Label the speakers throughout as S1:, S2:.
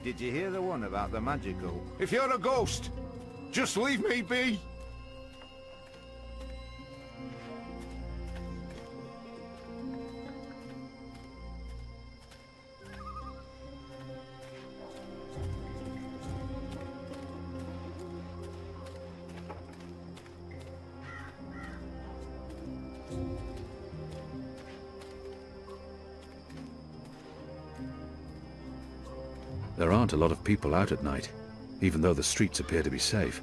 S1: Did you hear the one about the magical? If you're a ghost, just leave me be!
S2: There aren't a lot of people out at night, even though the streets appear to be safe.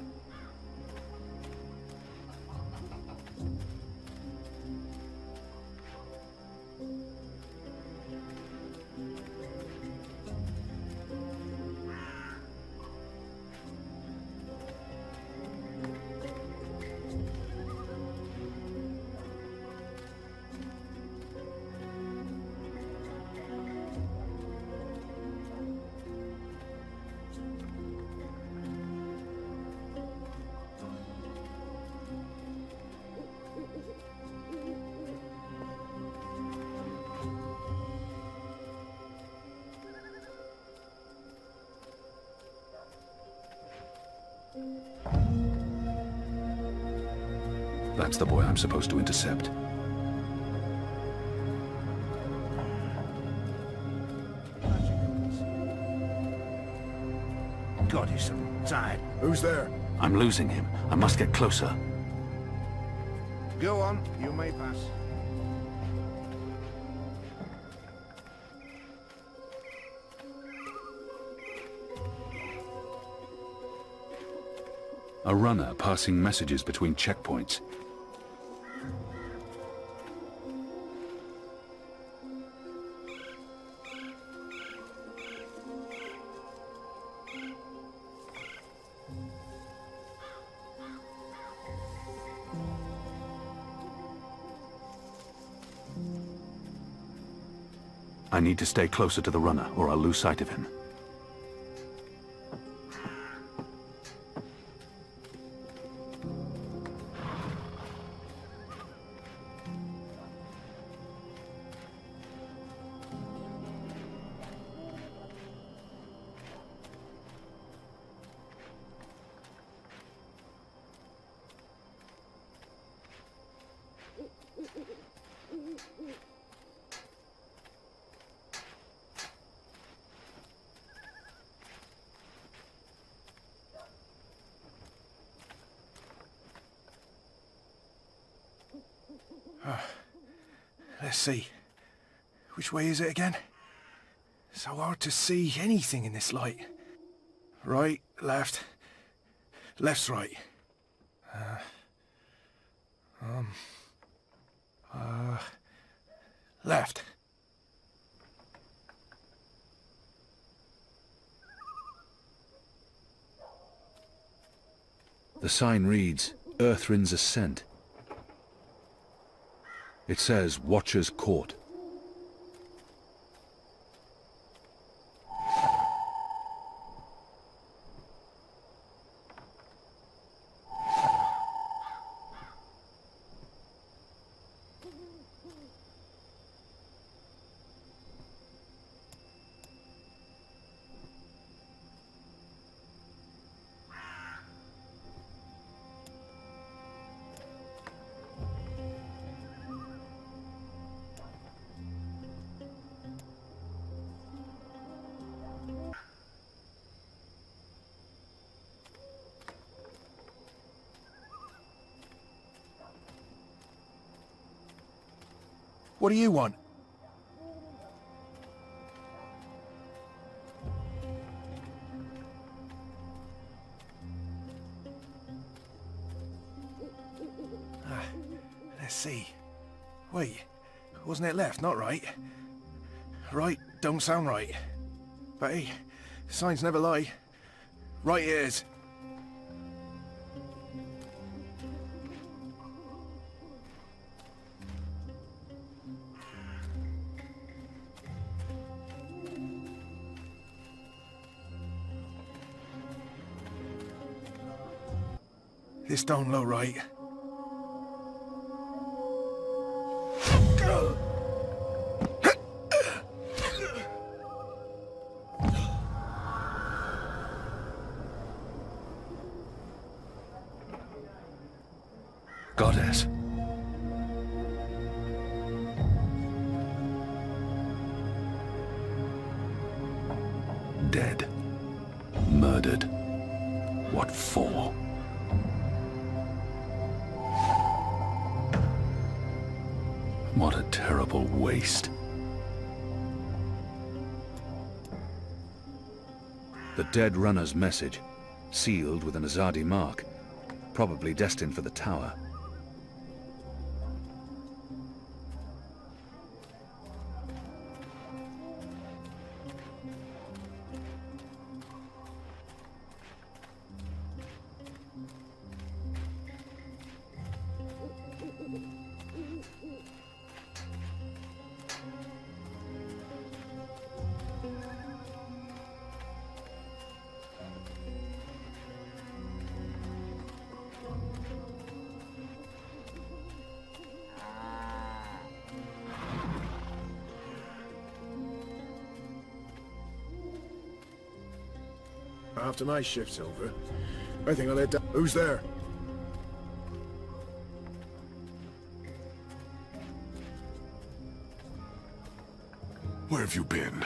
S2: That's the boy I'm supposed to intercept.
S1: God, he's so tired.
S3: Who's there?
S2: I'm losing him. I must get closer.
S1: Go on, you may pass.
S2: A runner passing messages between checkpoints. I need to stay closer to the runner, or I'll lose sight of him.
S3: Let's see. Which way is it again? So hard to see anything in this light. Right, left. Left's right. Left.
S2: The sign reads, Earthrin's Ascent. It says, Watcher's Court.
S3: What do you want? Let's see. Wait, wasn't it left, not right? Right don't sound right. But hey, signs never lie. Right it is. This don't look right.
S2: goddess. Dead. Murdered. What for? What a terrible waste. The dead runner's message, sealed with an Azadi mark, probably destined for the tower.
S3: After my shift's over, I think I'll head down. Who's there?
S4: Where have you been?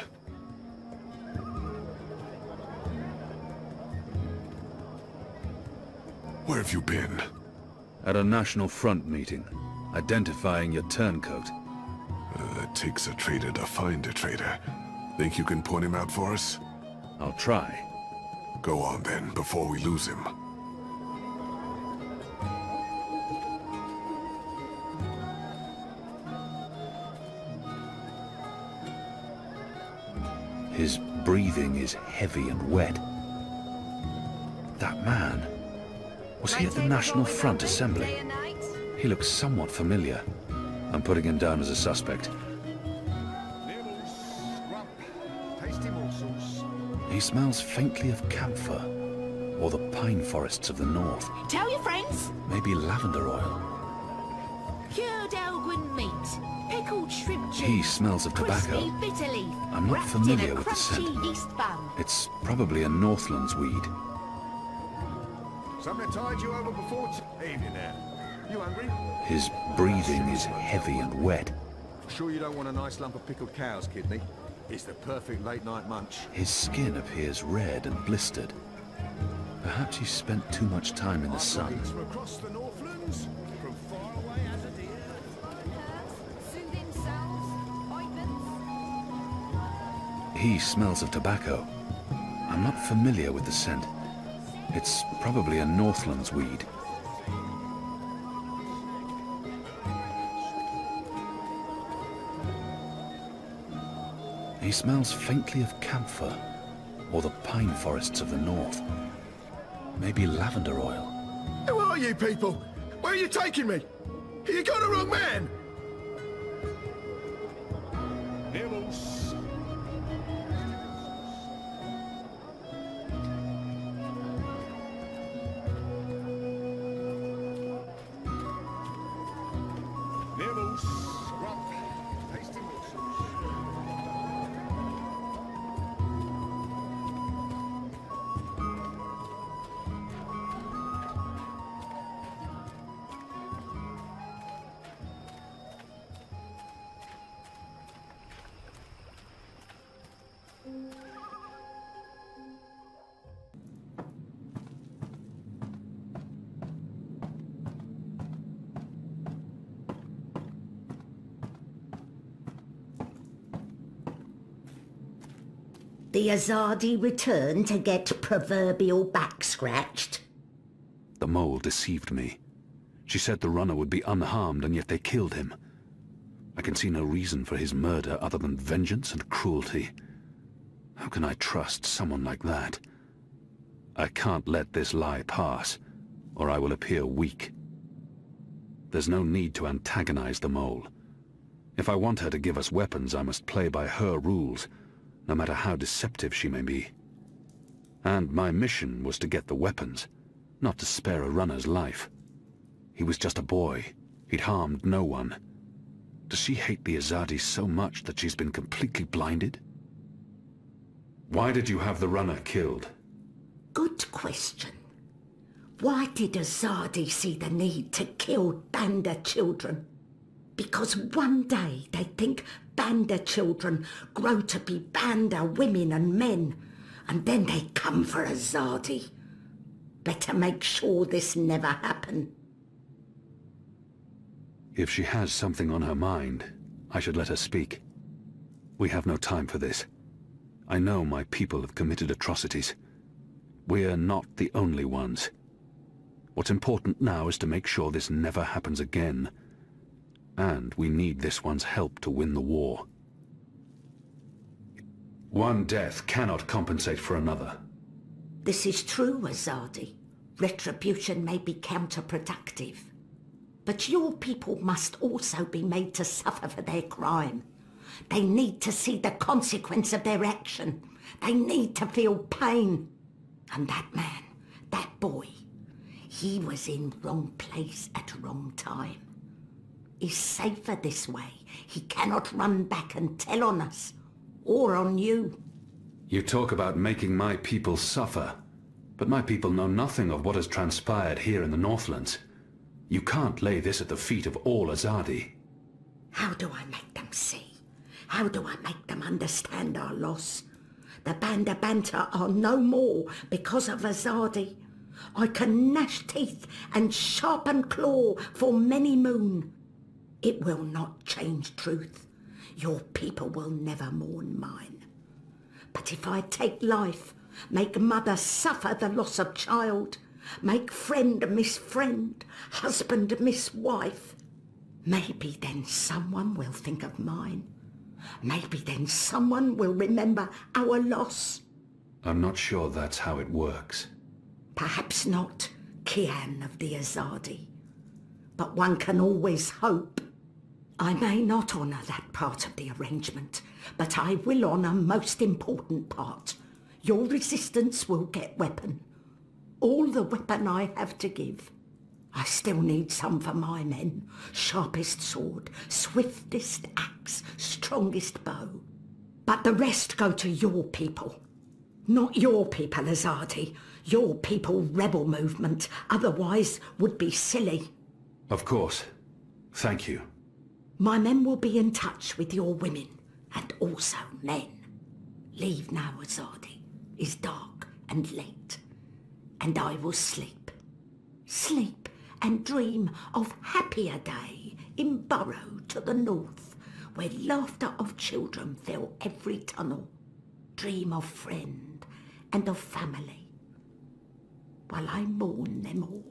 S4: Where have you been?
S2: At a National Front meeting, identifying your turncoat.
S4: It takes a traitor to find a traitor. Think you can point him out for us?
S2: I'll try.
S4: Go on then, before we lose him.
S2: His breathing is heavy and wet. That man, was he at the National Front assembly? He looks somewhat familiar. I'm putting him down as a suspect. He smells faintly of camphor, or the pine forests of the north.
S5: Tell your friends.
S2: Maybe lavender oil.
S5: Cured Elgin meat, pickled shrimp juice.
S2: He smells of tobacco.
S5: Crispy bitter leaf.
S2: I'm not
S5: wrapped
S2: familiar
S5: in a
S2: with the scent.
S5: crunchy yeast bun.
S2: It's probably a Northlands weed.
S1: Something tied you over before. Evening there. You hungry?
S2: His breathing is heavy and wet.
S1: Sure you don't want a nice lump of pickled cow's kidney? It's the perfect late-night munch.
S2: His skin appears red and blistered. Perhaps he spent too much time in the sun.
S1: From across the Northlands, from far away as a deer.
S5: Soothing salves, ointments.
S2: He smells of tobacco. I'm not familiar with the scent. It's probably a Northlands weed. He smells faintly of camphor, or the pine forests of the north. Maybe lavender oil.
S3: Who are you people? Where are you taking me? You got the wrong man!
S1: Nibbles. Nibbles. Scrub. Tasty morsels.
S6: The Azadi returned to get proverbial back scratched.
S2: The mole deceived me. She said the runner would be unharmed, and yet they killed him. I can see no reason for his murder other than vengeance and cruelty. How can I trust someone like that? I can't let this lie pass, or I will appear weak. There's no need to antagonize the mole. If I want her to give us weapons, I must play by her rules, no matter how deceptive she may be. And my mission was to get the weapons, not to spare a runner's life. He was just a boy. He'd harmed no one. Does she hate the Azadi so much that she's been completely blinded? Why did you have the runner killed?
S6: Good question. Why did Azadi see the need to kill Banda children? Because one day they think Banda children grow to be Banda women and men, and then they come for Azadi. Better make sure this never happen.
S2: If she has something on her mind, I should let her speak. We have no time for this. I know my people have committed atrocities. We're not the only ones. What's important now is to make sure this never happens again. And we need this one's help to win the war. One death cannot compensate for another.
S6: This is true, Azadi. Retribution may be counterproductive. But your people must also be made to suffer for their crime. They need to see the consequence of their action. They need to feel pain. And that man, that boy, he was in wrong place at wrong time. He's safer this way. He cannot run back and tell on us, or on you.
S2: You talk about making my people suffer, but my people know nothing of what has transpired here in the Northlands. You can't lay this at the feet of all Azadi.
S6: How do I make them see? How do I make them understand our loss? The Banda Banter are no more because of Azadi. I can gnash teeth and sharpen claw for many moon. It will not change truth. Your people will never mourn mine. But if I take life, make mother suffer the loss of child, make friend miss friend, husband miss wife, maybe then someone will think of mine. Maybe then someone will remember our loss.
S2: I'm not sure that's how it works.
S6: Perhaps not, Kian of the Azadi. But one can always hope. I may not honour that part of the arrangement, but I will honour most important part. Your resistance will get weapon. All the weapon I have to give. I still need some for my men. Sharpest sword, swiftest axe, strongest bow. But the rest go to your people. Not your people, Azadi. Your people rebel movement, otherwise would be silly.
S2: Of course. Thank you.
S6: My men will be in touch with your women, and also men. Leave now, Azadi. It's dark and late, and I will sleep. Sleep and dream of happier day in Burrow to the north, where laughter of children fill every tunnel. Dream of friend and of family, while I mourn them all.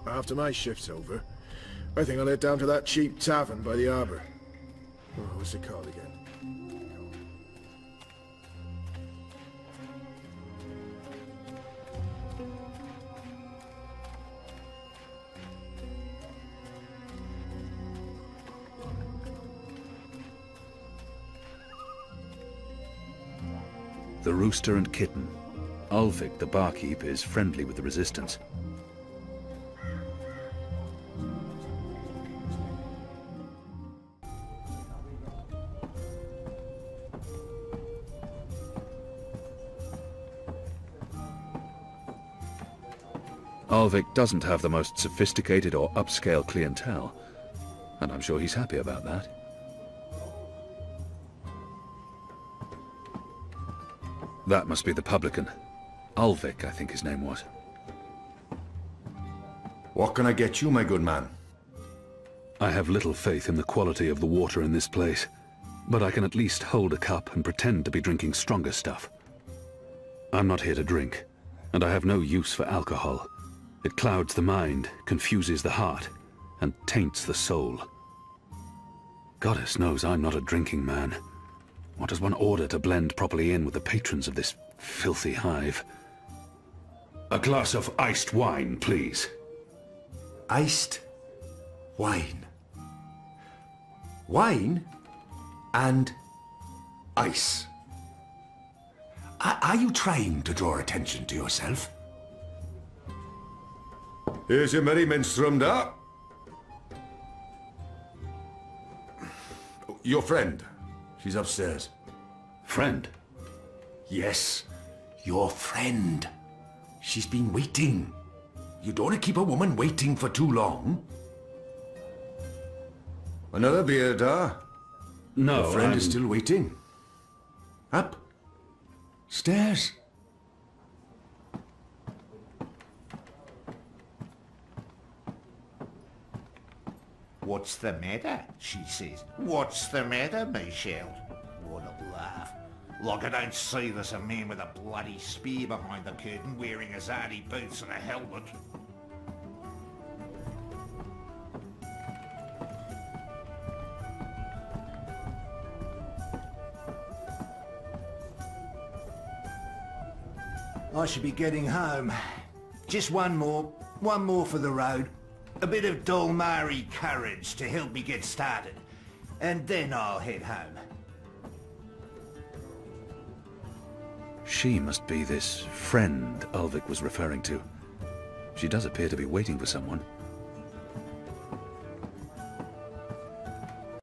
S3: After my shift's over, I think I'll head down to that cheap tavern by the harbour. Oh, what's it called again?
S2: The Rooster and Kitten. Ulvik, the barkeep, is friendly with the Resistance. Ulvik doesn't have the most sophisticated or upscale clientele, and I'm sure he's happy about that. That must be the publican. Ulvik, I think his name was.
S7: What can I get you, my good man?
S2: I have little faith in the quality of the water in this place, but I can at least hold a cup and pretend to be drinking stronger stuff. I'm not here to drink, and I have no use for alcohol. It clouds the mind, confuses the heart, and taints the soul. Goddess knows I'm not a drinking man. What does one order to blend properly in with the patrons of this filthy hive? A glass of iced wine, please.
S7: Iced wine. Wine and ice. Are you trying to draw attention to yourself?
S8: Here's your merry minstrel up. Your friend. She's upstairs.
S2: Friend?
S7: Yes, your friend. She's been waiting. You don't want to keep a woman waiting for too long.
S8: Another beer, da?
S2: No,
S7: Your friend is still waiting. Up. Stairs.
S1: What's the matter? She says. What's the matter, my child? What a laugh. Like I don't see there's a man with a bloody spear behind the curtain wearing his hardy boots and a helmet. I should be getting home. Just one more for the road. A bit of Dolmari courage to help me get started. And then I'll head home.
S2: She must be this friend Ulvik was referring to. She does appear to be waiting for someone.